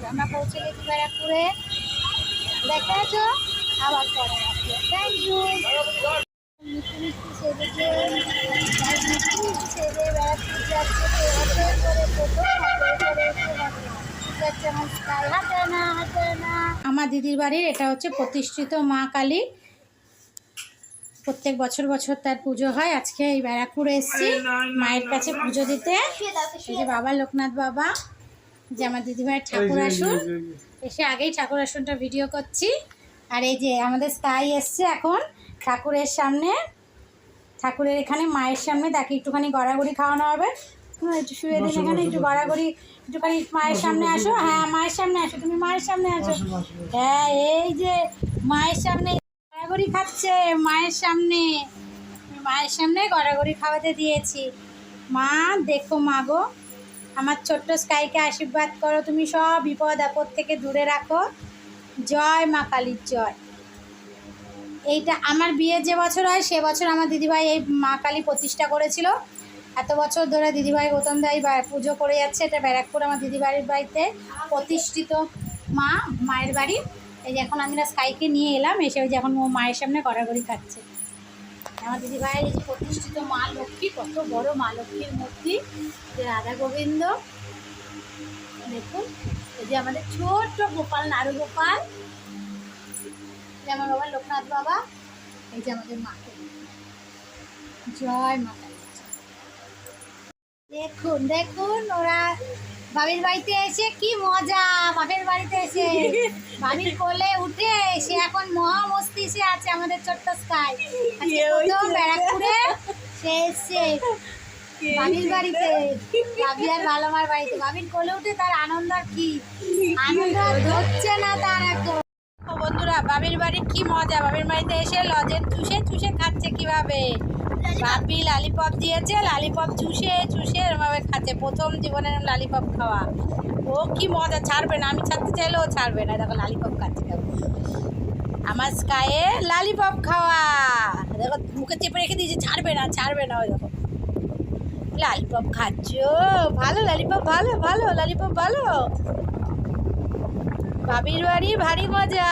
আমরা পৌঁছে গেছি ব্যারাকপুরে, দেখেছো আবার পরে আসবে। Thank you. মিষ্টি মিষ্টি সেজেছে, মিষ্টি মিষ্টি সেজে ব্যারাকপুর যাচ্ছে, তো অটোয় করে প্রথম অটোয় করে এসে যাচ্ছে আমার স্কাই। হাঁটে না হাঁটে না। আমার দিদির বাড়ির এটা হচ্ছে প্রতিষ্ঠিত মা কালী, প্রত্যেক বছর বছর তার পুজো হয়। আজকে এই ব্যারাকপুরে এসেছি মায়ের কাছে পুজো দিতে। এই যে বাবা লোকনাথ বাবা, যে আমার দিদিভাইয়ের ঠাকুর আসন, এসে আগেই ঠাকুর আসনটা ভিডিও করছি। আর এই যে আমাদের স্কাই এসছে এখন ঠাকুরের সামনে, ঠাকুরের এখানে মায়ের সামনে তাকে একটুখানি গড়াগড়ি খাওয়ানো হবে। একটু শুয়ে দিন এখানে, একটু গড়াগড়ি, একটুখানি মায়ের সামনে আসো। হ্যাঁ মায়ের সামনে আসো, তুমি মায়ের সামনে আসো। হ্যাঁ এই যে মায়ের সামনে গড়াগড়ি খাচ্ছে, মায়ের সামনে, মায়ের সামনে গড়াগড়ি খাওয়াতে দিয়েছি। মা দেখো মা গো, আমার ছোট্ট স্কাইকে আশীর্বাদ করো, তুমি সব বিপদ আপদ থেকে দূরে রাখো। জয় মা কালীর জয়। এইটা আমার বিয়ে যে বছর হয় সে বছর আমার দিদিভাই এই মা কালী প্রতিষ্ঠা করেছিল। এত বছর ধরে দিদিভাই গৌতম দাই পুজো করে যাচ্ছে। এটা ব্যারাকপুর আমার দিদিবাড়ির বাড়িতে প্রতিষ্ঠিত মা, মায়ের বাড়ি। এই যে এখন আমি স্কাইকে নিয়ে এলাম, এসে ওই যে এখন ও মায়ের সামনে গড়াগড়ি খাচ্ছে। আমার দিদিভাইয়ের এই যে প্রতিষ্ঠিত মা লক্ষ্মী, কত বড় মা লক্ষ্মীর মূর্তি, যে রাধা গোবিন্দ। দেখুন এই যে আমাদের ছোট্ট গোপাল, নাড়ু গোপাল, যে আমার বাবা লোকনাথ বাবা, এই যে আমাদের মাকে। জয় মাতা। দেখুন দেখুন ওরা বাবির বাড়িতে এসে কি মজা, বাপের বাড়িতে এসে বাবির কোলে উঠে সে এখন মহা মস্তিষ্কে আছে। আমাদের ছোট্ট স্কাই প্রথম ব্যারাকপুরে সে এসছে বাবির বাড়িতে, বাবি আর ভালোমার বাড়িতে। বাবির কোলে উঠে তার আনন্দ, আর কি আনন্দ হচ্ছে না তার এখন। বন্ধুরা বাবির বাড়ির কি মজা, বাবির বাড়িতে এসে লজেন চুষে চুষে খাচ্ছে। কিভাবে বাপি লালিপপ দিয়েছে, লালিপপ চুষে চুষে এরমভাবে খাচ্ছে, প্রথম জীবনের লালিপপ খাওয়া। ও কি মজা, ছাড়বে না, আমি ছাড়তে চাইলেও ছাড়বে না। দেখো লালিপপ খাচ্ছে, আমার স্কায়ে লালিপপ খাওয়া। দেখো মুখে চেপে রেখে দিয়েছে, ছাড়বে না ছাড়বে না। ওই দেখো লালিপপ খাচ্ছ, ভালো লালিপপ, ভালো ভালো লালিপপ ভালো। বাবির বাড়ি ভারী মজা।